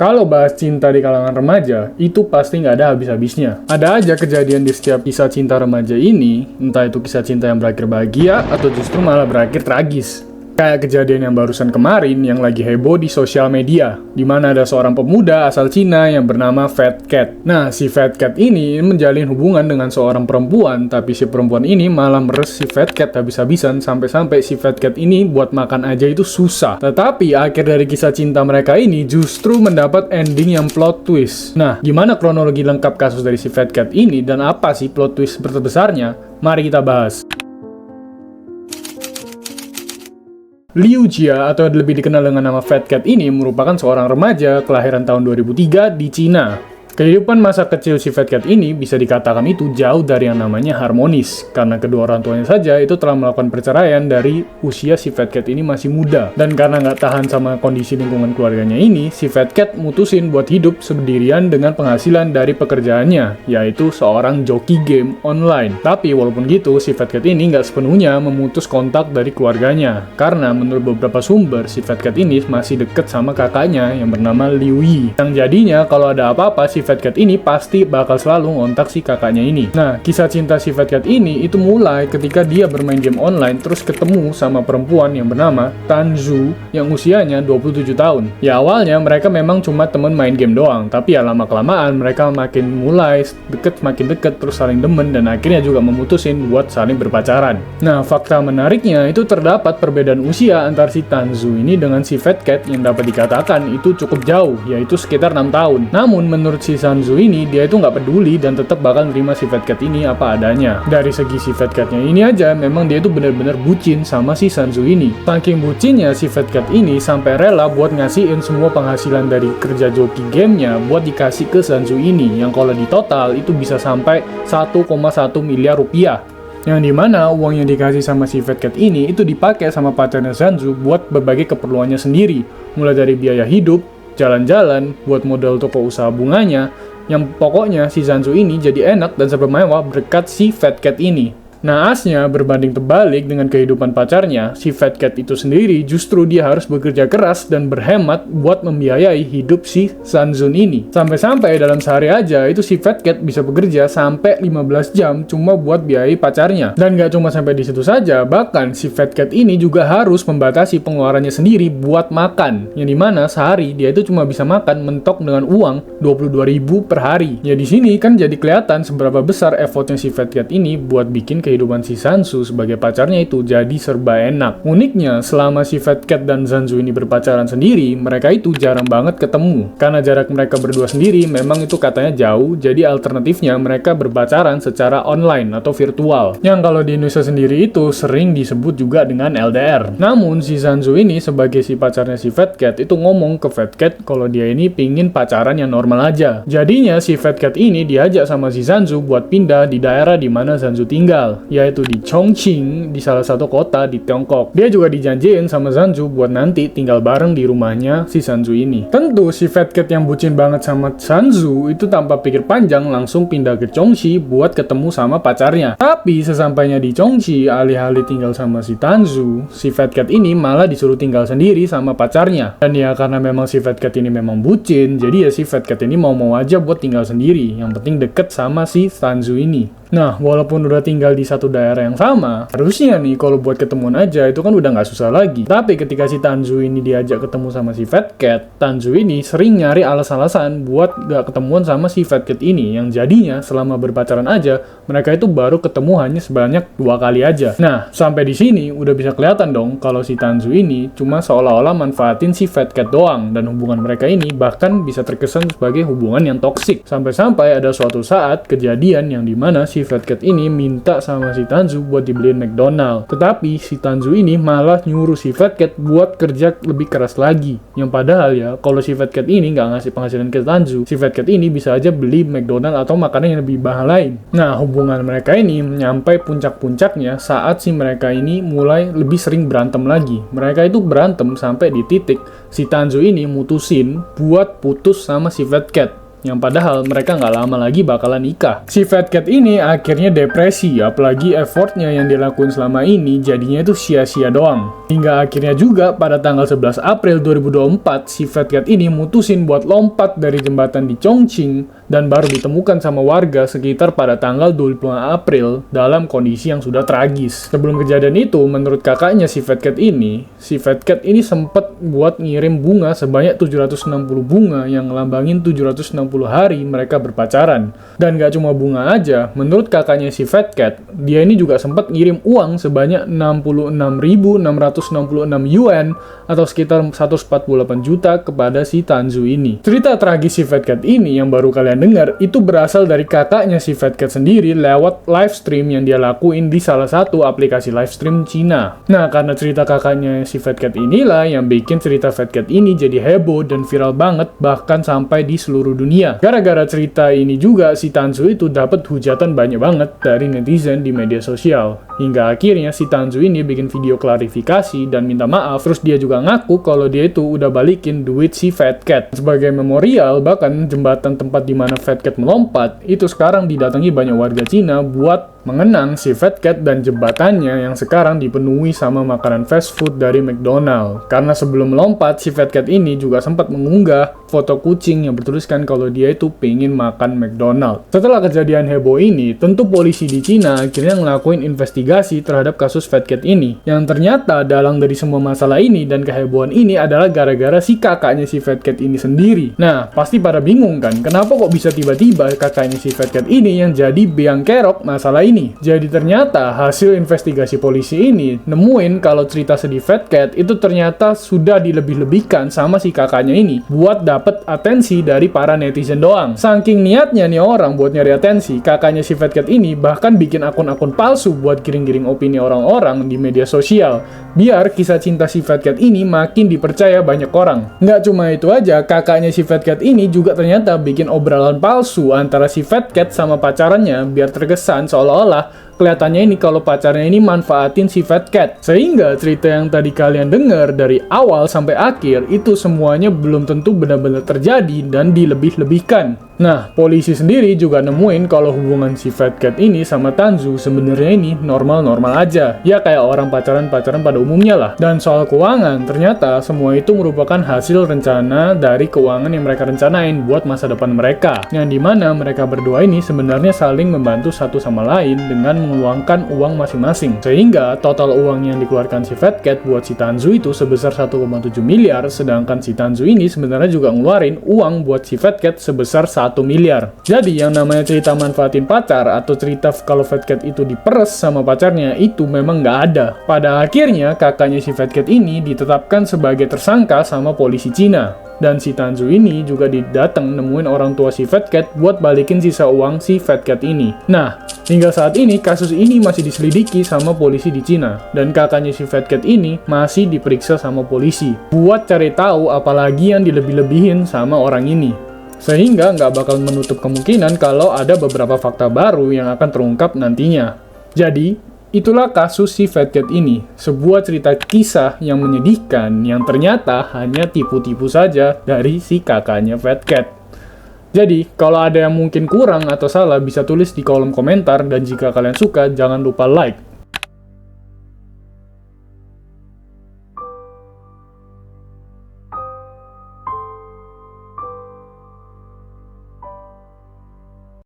Kalau bahas cinta di kalangan remaja, itu pasti nggak ada habis-habisnya. Ada aja kejadian di setiap kisah cinta remaja ini, entah itu kisah cinta yang berakhir bahagia, atau justru malah berakhir tragis. Kayak kejadian yang barusan kemarin yang lagi heboh di sosial media, di mana ada seorang pemuda asal Cina yang bernama Fat Cat. Nah, si Fat Cat ini menjalin hubungan dengan seorang perempuan, tapi si perempuan ini malah meres si Fat Cat habis-habisan sampai-sampai si Fat Cat ini buat makan aja itu susah. Tetapi akhir dari kisah cinta mereka ini justru mendapat ending yang plot twist. Nah, gimana kronologi lengkap kasus dari si Fat Cat ini dan apa sih plot twist terbesarnya? Mari kita bahas. Liu Jia atau lebih dikenal dengan nama Fat Cat ini merupakan seorang remaja kelahiran tahun 2003 di Cina. Kehidupan masa kecil si Fat Cat ini bisa dikatakan itu jauh dari yang namanya harmonis, karena kedua orang tuanya saja itu telah melakukan perceraian dari usia si Fat Cat ini masih muda. Dan karena nggak tahan sama kondisi lingkungan keluarganya ini, si Fat Cat mutusin buat hidup sendirian dengan penghasilan dari pekerjaannya, yaitu seorang joki game online. Tapi walaupun gitu, si Fat Cat ini nggak sepenuhnya memutus kontak dari keluarganya, karena menurut beberapa sumber, si Fat Cat ini masih deket sama kakaknya yang bernama Liu Yi. Yang jadinya kalau ada apa-apa, si Fat Cat ini pasti bakal selalu ngontak si kakaknya ini. Nah, kisah cinta si Fat Cat ini itu mulai ketika dia bermain game online terus ketemu sama perempuan yang bernama Tan Zhu yang usianya 27 tahun. Ya awalnya mereka memang cuma temen main game doang, tapi ya lama-kelamaan mereka makin mulai makin deket terus saling demen dan akhirnya juga memutusin buat saling berpacaran. Nah, fakta menariknya itu terdapat perbedaan usia antara si Tan Zhu ini dengan si Fat Cat yang dapat dikatakan itu cukup jauh, yaitu sekitar 6 tahun. Namun menurut si Sanzu ini, dia itu nggak peduli dan tetap bakal nerima si Fat Cat ini apa adanya. Dari segi si Fat Cat-nya ini aja, memang dia itu benar-benar bucin sama si Sanzu ini. Saking bucinnya si Fat Cat ini sampai rela buat ngasihin semua penghasilan dari kerja joki gamenya buat dikasih ke Sanzu ini, yang kalau di total itu bisa sampai 1,1 miliar rupiah. Yang dimana uang yang dikasih sama si Fat Cat ini itu dipakai sama pacarnya Sanzu buat berbagai keperluannya sendiri, mulai dari biaya hidup, jalan-jalan, buat modal toko usaha bunganya, yang pokoknya si Sanzu ini jadi enak dan serba mewah berkat si Fat Cat ini. Naasnya, berbanding terbalik dengan kehidupan pacarnya, si Fat Cat itu sendiri justru dia harus bekerja keras dan berhemat buat membiayai hidup si Sanzun ini. Sampai-sampai dalam sehari aja, itu si Fat Cat bisa bekerja sampai 15 jam cuma buat biayai pacarnya. Dan gak cuma sampai di situ saja, bahkan si Fat Cat ini juga harus membatasi pengeluarannya sendiri buat makan. Yang dimana sehari dia itu cuma bisa makan mentok dengan uang 22.000 per hari. Ya di sini kan jadi kelihatan seberapa besar effortnya si Fat Cat ini buat bikin kehidupan si Sanzu sebagai pacarnya itu jadi serba enak. Uniknya, selama si Fat Cat dan Sanzu ini berpacaran sendiri, mereka itu jarang banget ketemu. Karena jarak mereka berdua sendiri memang itu katanya jauh, jadi alternatifnya mereka berpacaran secara online atau virtual. Yang kalau di Indonesia sendiri itu sering disebut juga dengan LDR. Namun si Sanzu ini sebagai si pacarnya si Fat Cat itu ngomong ke Fat Cat kalau dia ini pingin pacaran yang normal aja. Jadinya si Fat Cat ini diajak sama si Sanzu buat pindah di daerah di mana Sanzu tinggal, yaitu di Chongqing, di salah satu kota di Tiongkok. Dia juga dijanjiin sama Sanzu buat nanti tinggal bareng di rumahnya si Sanzu ini. Tentu si Fat Cat yang bucin banget sama Sanzu itu tanpa pikir panjang langsung pindah ke Chongqing buat ketemu sama pacarnya. Tapi sesampainya di Chongqing, alih-alih tinggal sama si Tanzu, si Fat Cat ini malah disuruh tinggal sendiri sama pacarnya. Dan ya karena memang si Fat Cat ini memang bucin, jadi ya si Fat Cat ini mau-mau aja buat tinggal sendiri. Yang penting deket sama si Tanzu ini. Nah, walaupun udah tinggal di satu daerah yang sama, harusnya nih kalau buat ketemuan aja itu kan udah nggak susah lagi. Tapi ketika si Tanzu ini diajak ketemu sama si Fat Cat, Tanzu ini sering nyari alas-alasan buat nggak ketemuan sama si Fat Cat ini, yang jadinya selama berpacaran aja, mereka itu baru ketemu hanya sebanyak 2 kali aja. Nah, sampai di sini udah bisa kelihatan dong kalau si Tanzu ini cuma seolah-olah manfaatin si Fat Cat doang, dan hubungan mereka ini bahkan bisa terkesan sebagai hubungan yang toksik. Sampai-sampai ada suatu saat kejadian yang dimana si Fat Cat ini minta sama si Tanzu buat dibeliin McDonald. Tetapi si Tanzu ini malah nyuruh si Fat Cat buat kerja lebih keras lagi. Yang padahal ya, kalau si Fat Cat ini nggak ngasih penghasilan ke Tanzu, si Fat Cat ini bisa aja beli McDonald atau makanan yang lebih mahal lain. Nah, hubungan mereka ini nyampe puncak-puncaknya saat si mereka ini mulai lebih sering berantem lagi. Mereka itu berantem sampai di titik si Tanzu ini mutusin buat putus sama si Fat Cat. yang padahal mereka nggak lama lagi bakalan nikah. Si Fat Cat ini akhirnya depresi, apalagi effortnya yang dilakuin selama ini jadinya itu sia-sia doang. Hingga akhirnya juga pada tanggal 11 April 2024, si Fat Cat ini mutusin buat lompat dari jembatan di Chongqing dan baru ditemukan sama warga sekitar pada tanggal 25 April dalam kondisi yang sudah tragis. Sebelum kejadian itu, menurut kakaknya si Fat Cat ini sempet buat ngirim bunga sebanyak 760 bunga yang ngelambangin 760 hari mereka berpacaran. Dan gak cuma bunga aja, menurut kakaknya si Fat Cat, dia ini juga sempat ngirim uang sebanyak 66.666 yuan atau sekitar 148 juta kepada si Tanzu ini. Cerita tragis si Fat Cat ini yang baru kalian dengar itu berasal dari kakaknya si Fat Cat sendiri lewat live stream yang dia lakuin di salah satu aplikasi live stream Cina. Nah, karena cerita kakaknya si Fat Cat inilah yang bikin cerita Fat Cat ini jadi heboh dan viral banget bahkan sampai di seluruh dunia. Gara-gara cerita ini juga si Tanzu itu dapat hujatan banyak banget dari netizen di media sosial. Hingga akhirnya si Tanzu ini bikin video klarifikasi dan minta maaf. Terus dia juga ngaku kalau dia itu udah balikin duit si Fat Cat. Sebagai memorial, bahkan jembatan tempat di mana Fat Cat melompat itu sekarang didatangi banyak warga Cina buat mengenang si Fat Cat dan jembatannya yang sekarang dipenuhi sama makanan fast food dari McDonald. Karena sebelum melompat, si Fat Cat ini juga sempat mengunggah foto kucing yang bertuliskan kalau dia itu pengen makan McDonald. Setelah kejadian heboh ini, tentu polisi di Cina akhirnya ngelakuin investigasi terhadap kasus Fat Cat ini. Yang ternyata dalang dari semua masalah ini dan kehebohan ini adalah gara-gara si kakaknya si Fat Cat ini sendiri. Nah, pasti pada bingung kan, kenapa kok bisa tiba-tiba kakaknya si Fat Cat ini yang jadi beang kerok masalah ini. Jadi ternyata hasil investigasi polisi ini nemuin kalau cerita sedih Fat Cat itu ternyata sudah dilebih-lebihkan sama si kakaknya ini buat dapet atensi dari para netizen doang. Saking niatnya nih orang buat nyari atensi, kakaknya si Fat Cat ini bahkan bikin akun-akun palsu buat giring-giring opini orang-orang di media sosial biar kisah cinta si Fat Cat ini makin dipercaya banyak orang. Nggak cuma itu aja, kakaknya si Fat Cat ini juga ternyata bikin obrolan palsu antara si Fat Cat sama pacarannya biar terkesan seolah-olah kelihatannya ini kalau pacarnya ini manfaatin si Fat Cat. Sehingga cerita yang tadi kalian dengar dari awal sampai akhir itu semuanya belum tentu benar-benar terjadi dan dilebih-lebihkan. Nah, polisi sendiri juga nemuin kalau hubungan si Fat Cat ini sama Tanzu sebenarnya ini normal-normal aja. Ya kayak orang pacaran-pacaran pada umumnya lah. Dan soal keuangan, ternyata semua itu merupakan hasil rencana dari keuangan yang mereka rencanain buat masa depan mereka. Yang dimana mereka berdua ini sebenarnya saling membantu satu sama lain dengan mengeluarkan uang masing-masing. Sehingga total uang yang dikeluarkan si Fat Cat buat si Tanzu itu sebesar 1,7 miliar, sedangkan si Tanzu ini sebenarnya juga ngeluarin uang buat si Fat Cat sebesar 1 miliar. Jadi yang namanya cerita manfaatin pacar atau cerita kalau Fat Cat itu diperes sama pacarnya itu memang nggak ada. Pada akhirnya kakaknya si Fat Cat ini ditetapkan sebagai tersangka sama polisi Cina. Dan si Tanzu ini juga didateng nemuin orang tua si Fat Cat buat balikin sisa uang si Fat Cat ini. Nah, hingga saat ini kasus ini masih diselidiki sama polisi di Cina. Dan kakaknya si Fat Cat ini masih diperiksa sama polisi buat cari tahu apalagi yang dilebih-lebihin sama orang ini. Sehingga nggak bakal menutup kemungkinan kalau ada beberapa fakta baru yang akan terungkap nantinya. Jadi, itulah kasus si Fat Cat ini, sebuah cerita kisah yang menyedihkan yang ternyata hanya tipu-tipu saja dari si kakaknya Fat Cat. Jadi, kalau ada yang mungkin kurang atau salah bisa tulis di kolom komentar dan jika kalian suka jangan lupa like.